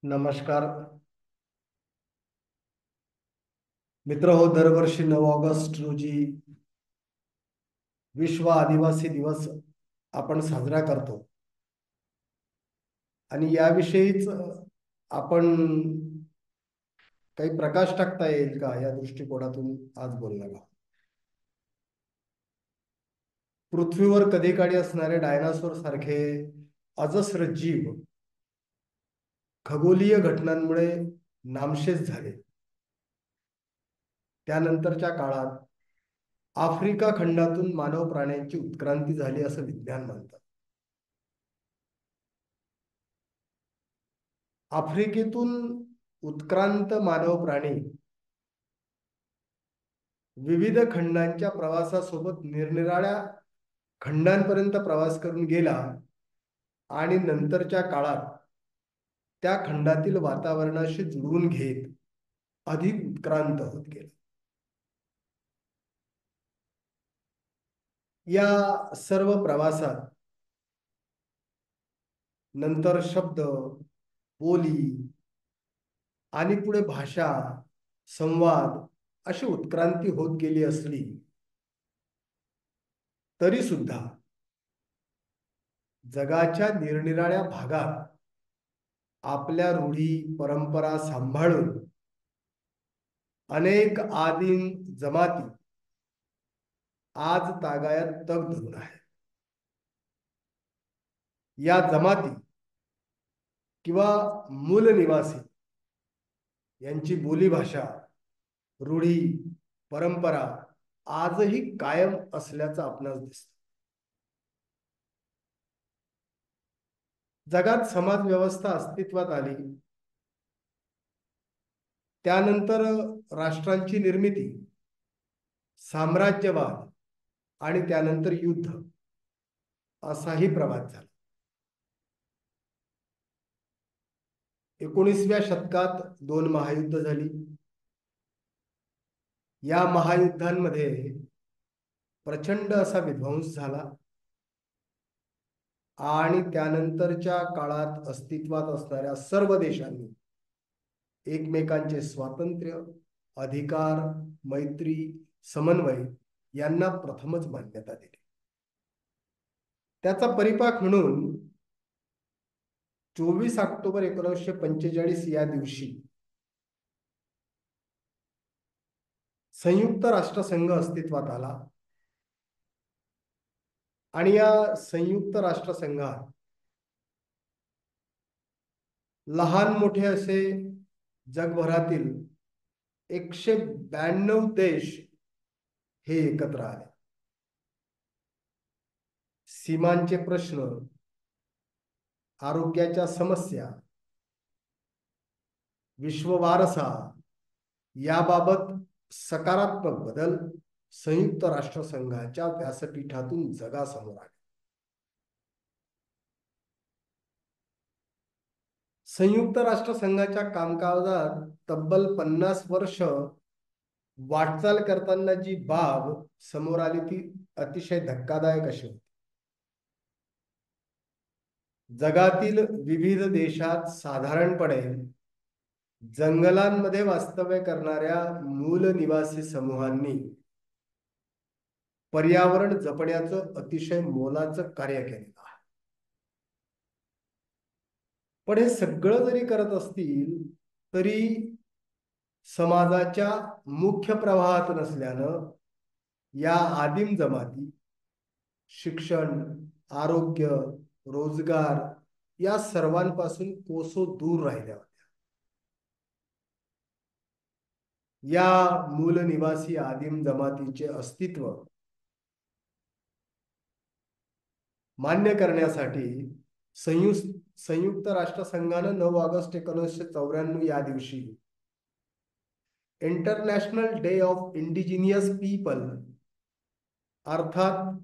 नमस्कार मित्र हो. दरवर्षी 9 ऑगस्ट रोजी विश्व आदिवासी दिवस आपण साजरा करतो आणि याविषयीच आपण काही प्रकाश टाकता येईल का या दृष्टिकोनातून आज बोलणार आहोत. पृथ्वीवर कधी काळी असणारे डायनासोर सारखे अजस्र जीव खगोलीय घटनांमुळे नामशेष झाले. त्यानंतरच्या काळात आफ्रिका खंडातून मानव प्राण्यांची उत्क्रांती झाली असं विज्ञान म्हणतात. आफ्रिकेतून उत्क्रांत मानव प्राणी विविध खंडांच्या प्रवासासोबत निरनिराळ्या खंडांपर्यंत प्रवास करून गेला आणि नंतरच्या काळात त्या खंडातील वातावरणाशी जुळवून घेत अधिक उत्क्रांत होत गेला. या सर्व प्रवासात नंतर शब्द, बोली आणि पुढे भाषा, संवाद अशी उत्क्रांती होत गेली असली तरी सुद्धा जगाच्या निरनिराळ्या भागात आपल्या रूढी परंपरा सांभाळून अनेक आदिम जमाती आज तागायत तग धरून आहे. या जमाती किंवा मूल निवासी यांची बोलीभाषा, रूढी परंपरा आजही कायम असल्याचं आपणास दिसतं. जगात समाज व्यवस्था अस्तित्वात आली त्यानंतर राष्ट्रांची निर्मिती, साम्राज्यवाद आणि त्यानंतर युद्ध असाही प्रवास झाला. 19व्या शतकात 2 महायुद्ध झाली. या महायुद्धांमध्ये प्रचंड असा विध्वंस झाला आणि त्यानंतरच्या काळात अस्तित्वात असणाऱ्या सर्व देशांनी एकमेकांचे स्वातंत्र्य, अधिकार, मैत्री, समन्वय यांना प्रथमच मान्यता दिली. त्याचा परिपाक म्हणून 24 ऑक्टोबर 1945 या दिवशी संयुक्त राष्ट्रसंघ अस्तित्वात आला आणि या संयुक्त राष्ट्रसंघात लहान मोठे असे जगभरातील 192 देश हे एकत्र आले. सीमांचे प्रश्न, आरोग्याच्या समस्या, विश्व वारसा याबाबत सकारात्मक बदल संयुक्त राष्ट्रसंघाच्या व्यासपीठातून जगासमोर आले. संयुक्त राष्ट्रसंघाच्या कामकाजात तब्बल 50 वर्ष वाटचाल करताना जी बाब समोर आली ती अतिशय धक्कादायक अशी होती. जगातील विविध देशात साधारणपणे जंगलांमध्ये वास्तव्य करणाऱ्या मूल निवासी समूहांनी पर्यावरण जपण्याचं अतिशय मोलाचं कार्य केलेलं आहे. पण हे सगळं जरी करत असतील तरी समाजाच्या मुख्य प्रवाहात नसल्यानं या आदिम जमाती शिक्षण, आरोग्य, रोजगार या सर्वांपासून कोसो दूर राहिल्या होत्या. या मूल निवासी आदिम जमातीचे अस्तित्व मान्य करण्यासाठी संयुक्त राष्ट्रसंघानं 9 ऑगस्ट 1994 या दिवशी international day of indigenous people अर्थात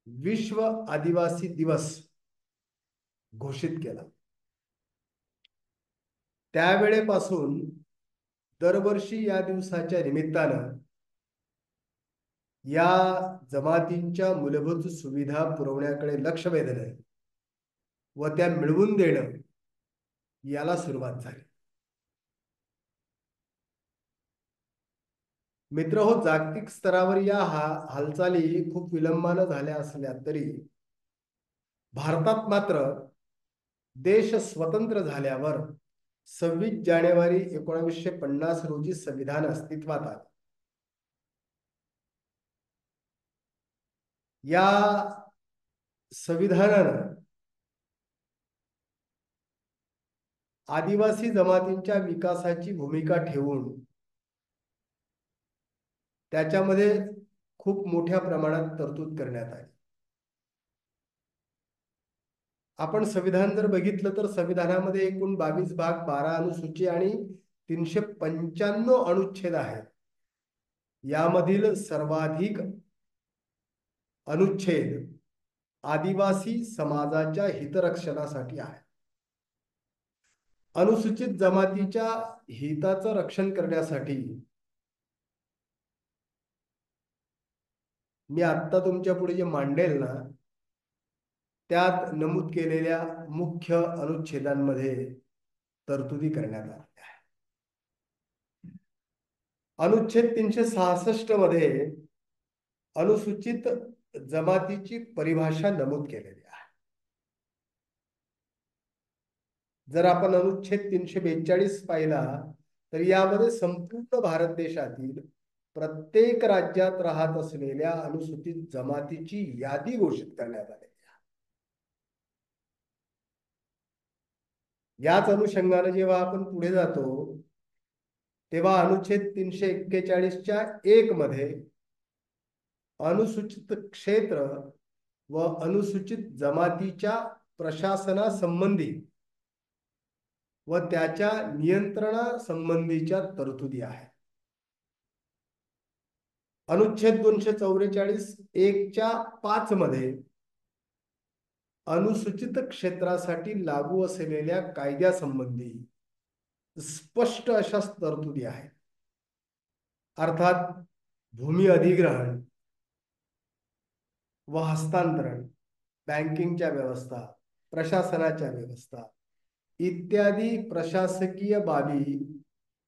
विश्व आदिवासी दिवस घोषित केला. त्यावेळेपासून दरवर्षी या दिवसाच्या निमित्तानं या जमातींच्या मूलभूत सुविधा पुरवण्याकडे लक्ष वेधणं व त्या मिळवून देणं याला सुरुवात झाली. मित्र हो, जागतिक स्तरावर या हालचाली खूप विलंबानं झाल्या असल्या तरी भारतात मात्र देश स्वतंत्र झाल्यावर 26 जानेवारी 1950 रोजी संविधान अस्तित्वात आले. या संविधानानं आदिवासी जमातींच्या विकासाची भूमिका ठेवून त्याच्यामध्ये खूप मोठ्या प्रमाणात तरतूद करण्यात आली. आपण संविधान जर बघितलं तर संविधानामध्ये एकूण 22 भाग, 12 अनुसूची आणि 395 अनुच्छेद आहेत. यामधील सर्वाधिक अनुच्छेद आदिवासी समाजाच्या हितरक्षणासाठी आहे. अनुसूचित जमातीच्या हिताचं रक्षण करण्यासाठी मी आता तुमच्या पुढे जे मांडेल ना, त्यात नमूद केलेल्या मुख्य अनुच्छेदांमध्ये तरतुदी करण्यात आल्या आहे. अनुच्छेद 366 मध्ये अनुसूचित जमातीची परिभाषा नमूद केलेली आहे. जर आपण अनुच्छेद 342 पाहिला तर यामध्ये संपूर्ण भारत देशातील प्रत्येक राज्यात राहत असलेल्या अनुसूचित जमातीची यादी घोषित करण्यात आली. याच अनुषंगाने जेव्हा आपण पुढे जातो तेव्हा अनुच्छेद 341च्या 1 मध्ये अनुसूचित क्षेत्र व अनुसूचित जमातीच्या प्रशासनासंबंधी व त्याच्या नियंत्रणासंबंधीच्या तरतुदी आहेत. अनुच्छेद 244(1)च्या 5 मध्ये अनुसूचित क्षेत्रासाठी लागू असलेल्या कायद्यासंबंधी स्पष्ट अशा तरतुदी आहेत. अर्थात भूमी अधिग्रहण व हस्तांतरण, बँकिंगच्या व्यवस्था, प्रशासनाच्या व्यवस्था इत्यादी प्रशासकीय बाबी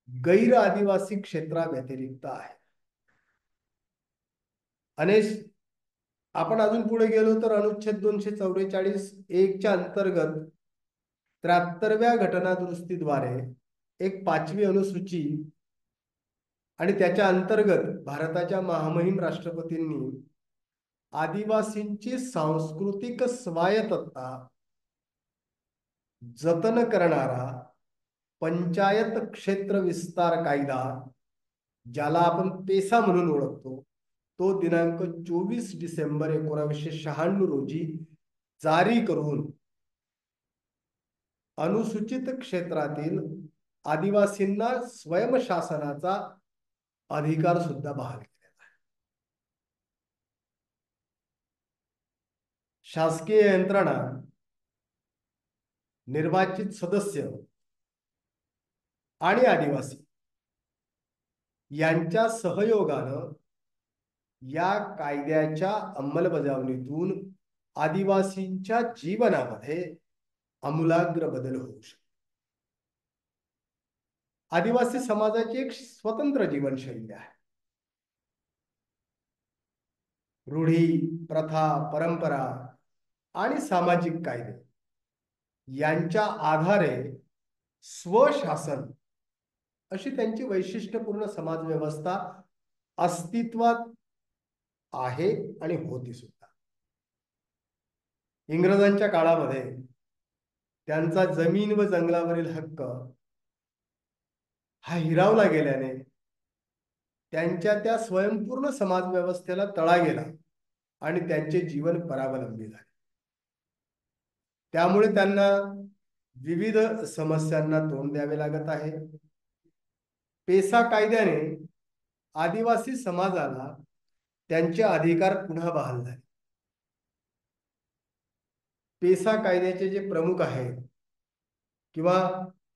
गैर आदिवासी क्षेत्राव्यतिरिक्त आहे. आपण अजून पुढे गेलो तर अनुच्छेद 244(1)च्या अंतर्गत 73व्या घटना दुरुस्तीद्वारे एक 5वी अनुसूची आणि त्याच्या अंतर्गत भारताच्या महामहिम राष्ट्रपतींनी आदिवासींची सांस्कृतिक स्वायत्तता जतन करणारा पंचायत क्षेत्र विस्तार कायदा, ज्याला आपण पेसा म्हणून ओळखतो, तो दिनांक 24 डिसेंबर 1996 रोजी जारी करून अनुसूचित क्षेत्रातील आदिवासींना स्वयंशासनाचा अधिकार सुद्धा बहाल केला आहे. शासकीय यंत्रणा, निर्वाचित सदस्य आणि आदिवासी यांच्या सहयोगानं या कायद्याच्या अंमलबजावणीतून आदिवासींच्या जीवनामध्ये आमूलाग्र बदल होऊ शकतो. आदिवासी समाजाची एक स्वतंत्र जीवनशैली आहे. रूढी, प्रथा, परंपरा आणि सामाजिक कायदे यांच्या आधारे स्वशासन अशी त्यांची वैशिष्ट्यपूर्ण समाज व्यवस्था अस्तित्वात आहे आणि होती सुद्धा. इंग्रजांच्या काळामध्ये त्यांचा जमीन व जंगलावरील हक्क हा हिरावला गेल्याने त्यांच्या त्या स्वयंपूर्ण समाज व्यवस्थेला तडा गेला आणि त्यांचे जीवन परावलंबी झाले. त्यामुळे त्यांना विविध समस्यांना तोंड द्यावे लागत आहे. पेसा कायद्याने आदिवासी समाजाला त्यांचे अधिकार पुन्हा बहाल झाले. पेसा कायद्याचे जे प्रमुख आहेत किंवा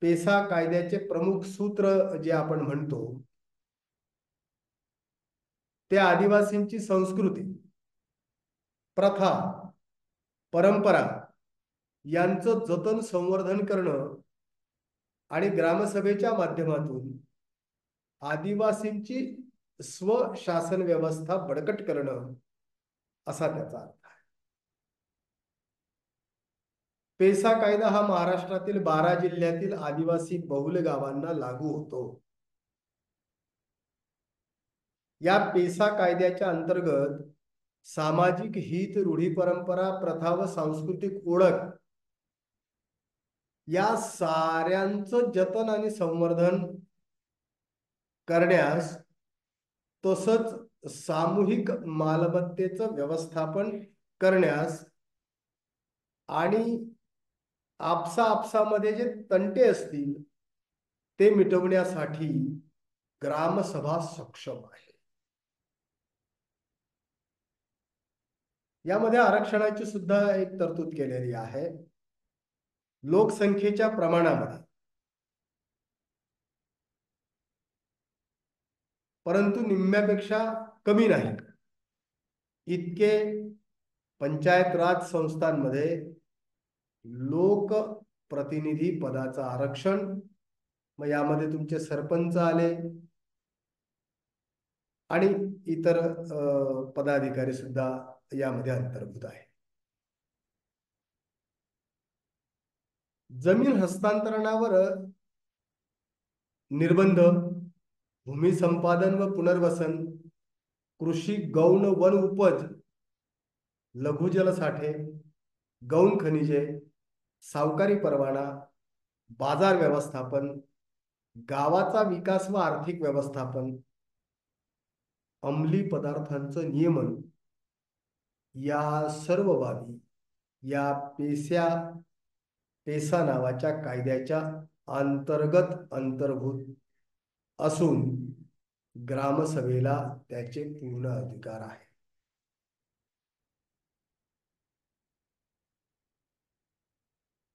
पेसा कायद्याचे प्रमुख सूत्र जे आपण म्हणतो ते आदिवासींची संस्कृती, प्रथा, परंपरा यांचं जतन संवर्धन करणं आणि ग्रामसभेच्या माध्यमातून आदिवासींची स्वशासन व्यवस्था बळकट करणं असा त्याचा अर्थ आहे. पेसा कायदा हा महाराष्ट्रातील 12 जिल्ह्यातील आदिवासी बहुल गावांना लागू होतो. या पेसा कायद्याच्या अंतर्गत सामाजिक हित, रूढी, परंपरा, प्रथा व सांस्कृतिक ओळख या साऱ्यांचं जतन आणि संवर्धन करण्यास, तसंच सामूहिक मालमत्तेचं व्यवस्थापन करण्यास आणि आपसामध्ये जे तंटे असतील ते मिटवण्यासाठी ग्रामसभा सक्षम आहे. यामध्ये आरक्षणाची सुद्धा एक तरतूद केलेली आहे. लोकसंख्येच्या प्रमाणामध्ये, परंतु निम्म्यापेक्षा कमी नाही इतके पंचायत राज संस्थांमध्ये लोक प्रतिनिधी पदाचं आरक्षण, मग यामध्ये तुमचे सरपंच आले आणि इतर पदाधिकारी सुद्धा यामध्ये अंतर्भूत आहे. जमीन हस्तांतरणावर निर्बंध, भूमी संपादन व पुनर्वसन, कृषी गौण वन उपज, लघुजल साठे, गौण खनिजे, सावकारी परवाना, बाजार व्यवस्थापन, गावाचा विकास व आर्थिक व्यवस्थापन, अंमली पदार्थांचं नियमन, या सर्व बाबी या पेसा नावाच्या कायद्याच्या अंतर्भूत असून ग्रामसभेला त्याचे पूर्ण अधिकार आहे.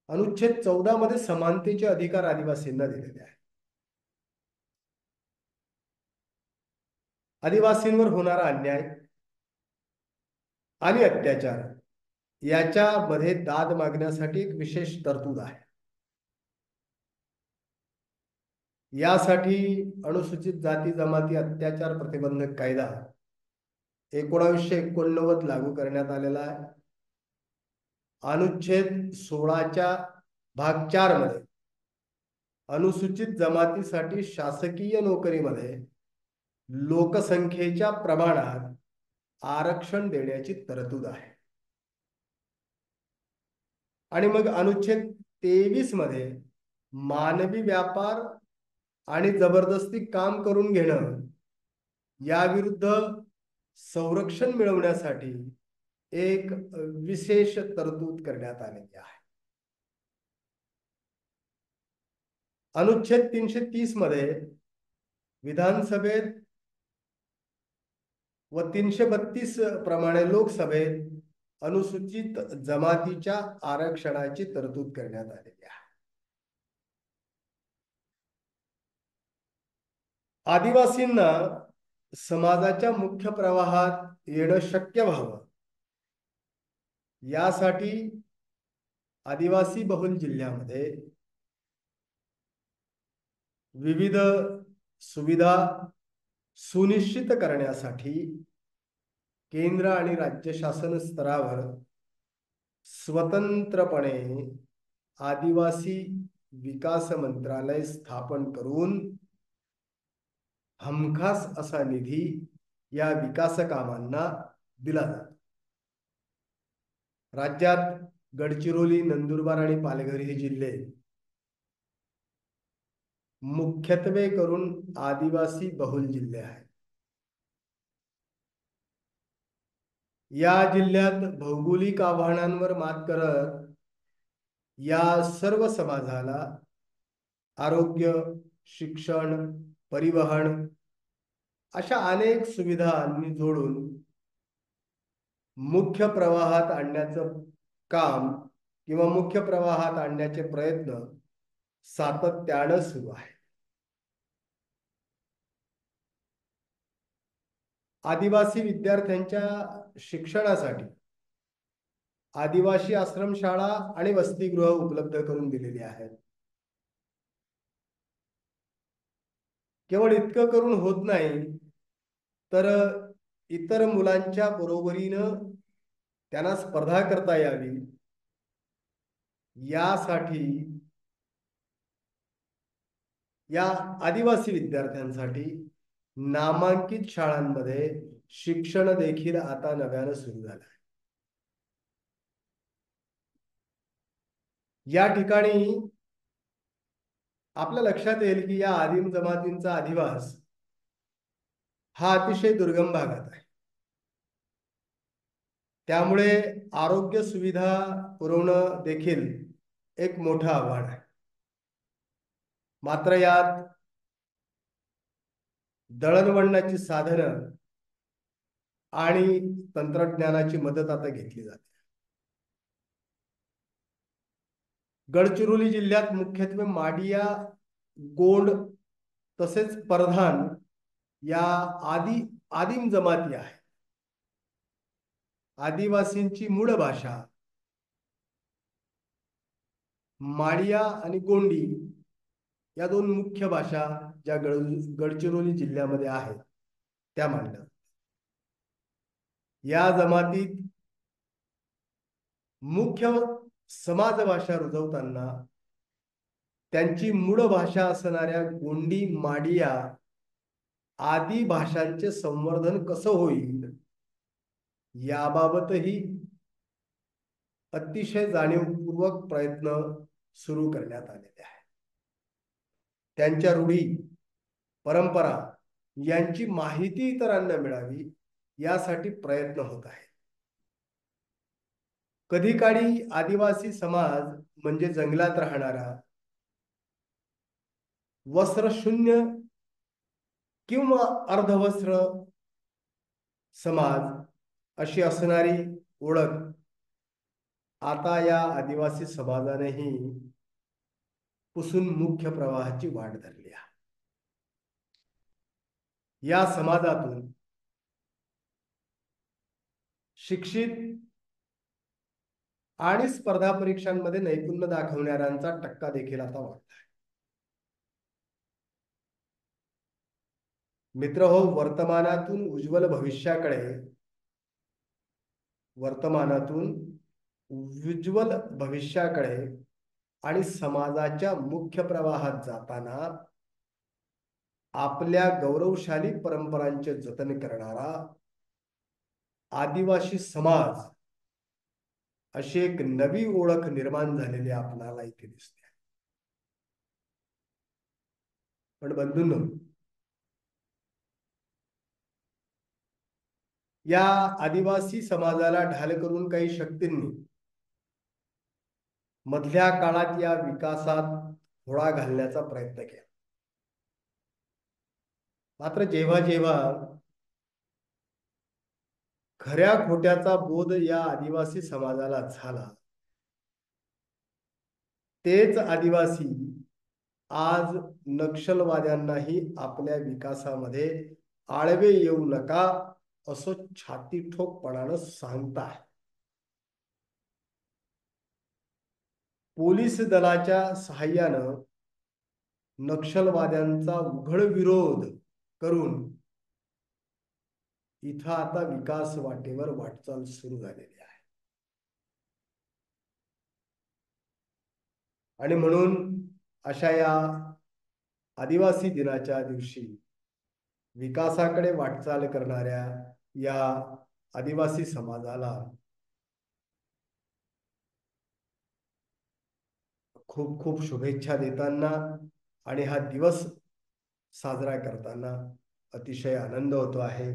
अनुच्छेद 14 मध्ये समानतेचे अधिकार आदिवासींना दिलेले आहेत. आदिवासींवर होणारा अन्याय आणि अत्याचार याच्यामध्ये दाद मागण्यासाठी एक विशेष तरतूद आहे. यासाठी अनुसूचित जाती जमाती अत्याचार प्रतिबंधक कायदा 1989 लागू करण्यात आलेला आहे. अनुच्छेद 16च्या भाग 4 मध्ये अनुसूचित जमातीसाठी शासकीय नोकरीमध्ये लोकसंख्येच्या प्रमाणात आरक्षण देण्याची तरतूद आहे. आणि मग अनुच्छेद 23 मध्ये मानवी व्यापार आणि जबरदस्ती काम करून घेणं याविरुद्ध संरक्षण मिळवण्यासाठी एक विशेष तरतूद करण्यात आलेली आहे. अनुच्छेद 330 मध्ये विधानसभेत व 332 प्रमाणे लोकसभेत अनुसूचित जमातीच्या आरक्षणाची तरतूद करण्यात आलेली आहे. आदिवासींना समाजाच्या मुख्य प्रवाहात येणं शक्य व्हावं यासाठी आदिवासी बहुल जिल्ह्यामध्ये विविध सुविधा सुनिश्चित करण्यासाठी केंद्र आणि राज्य शासन स्तरावर स्वतंत्रपणे आदिवासी विकास मंत्रालय स्थापन करून हमखास असा निधी या विकास कामांना दिला जातो. राज्यात गडचिरोली, नंदुरबार आणि पालघर हे जिल्हे मुख्यत्वे करून आदिवासी बहुल जिल्हे आहेत. या जिल्ह्यात भौगोलिक आव्हानांवर मात करत या सर्व समाजाला आरोग्य, शिक्षण, परिवहन अशा अनेक सुविधांनी जोडून मुख्य प्रवाहात आणण्याचं काम किंवा मुख्य प्रवाहात आणण्याचे प्रयत्न सातत्यानं सुरू आहे. आदिवासी विद्यार्थ्यांच्या शिक्षणासाठी आदिवासी आश्रमशाळा आणि वसतिगृह उपलब्ध करून दिलेली आहेत. केवळ इतकं करून होत नाही, तर इतर मुलांच्या बरोबरीनं त्यांना स्पर्धा करता यावी यासाठी या आदिवासी विद्यार्थ्यांसाठी नामांकित शाळांमध्ये शिक्षण देखील आता नव्यानं सुरू झालं आहे. या ठिकाणी आपल्या लक्षात येईल की या आदिम जमातींचा अधिवास हा अतिशय दुर्गम भागात आहे. त्यामुळे आरोग्य सुविधा पुरवणं देखील एक मोठं आव्हान आहे. मात्र यात दळणवळणाची साधनं आणि तंत्रज्ञानाची मदत आता घेतली जाते. गडचिरोली जिल्ह्यात मुख्यत्वे माडिया, गोंड तसेच परधान या आदिम जमाती आहेत. आदिवासींची मूळ भाषा माडिया आणि गोंडी या दोन मुख्य भाषा ज्या गडचिरोली जिल्ह्यामध्ये आहेत त्या मांडतात. या जमातीत मुख्य समाज भाषा रुजवताना त्यांची मूळ भाषा असणाऱ्या गोंडी, माडिया आदी भाषांचे संवर्धन कसं होईल याबाबतही अतिशय जाणीवपूर्वक प्रयत्न सुरू करण्यात आलेले आहेत. त्यांच्या रूढी, परंपरा यांची माहिती इतरांना मिळावी यासाठी प्रयत्न होत आहे. कधी काळी आदिवासी समाज म्हणजे जंगलात राहणारा, वस्त्रशून्य किंवा अर्धवस्त्र समाज अशी असणारी ओळख आता या आदिवासी समाजानेही पुसून मुख्य प्रवाहाची वाट धरली आहे. या समाजातून शिक्षित आणि स्पर्धा परीक्षांमध्ये नैपुण्य दाखवणाऱ्यांचा टक्का देखील आता वाढला आहे. मित्र हो, वर्तमानातून उज्ज्वल भविष्याकडे आणि समाजाच्या मुख्य प्रवाहात जाताना आपल्या गौरवशाली परंपरांचे जतन करणारा आदिवासी समाज अशी एक नवी ओळख निर्माण झालेली आपल्याला इथे दिसते. पण बंधूंनो, या आदिवासी समाजाला ढाल करून काही शक्तींनी मधल्या काळात या विकासात घोडा घालण्याचा प्रयत्न केला. मात्र जेव्हा जेव्हा खऱ्या खोट्याचा बोध या आदिवासी समाजाला झाला, तेच आदिवासी आज नक्षलवाद्यांनाही आपल्या विकासामध्ये आळवे येऊ नका असं छाती ठोकपणानं सांगताय. पोलीस दलाच्या सहाय्यानं नक्षलवाद्यांचा उघड विरोध करून इथं आता विकास वाटेवर वाटचाल सुरू झालेली आहे. आणि म्हणून अशा या आदिवासी दिनाच्या दिवशी विकासाकडे वाटचाल करणाऱ्या या आदिवासी समाजाला खूप खूप शुभेच्छा देताना आणि हा दिवस साजरा करताना अतिशय आनंद होतो आहे.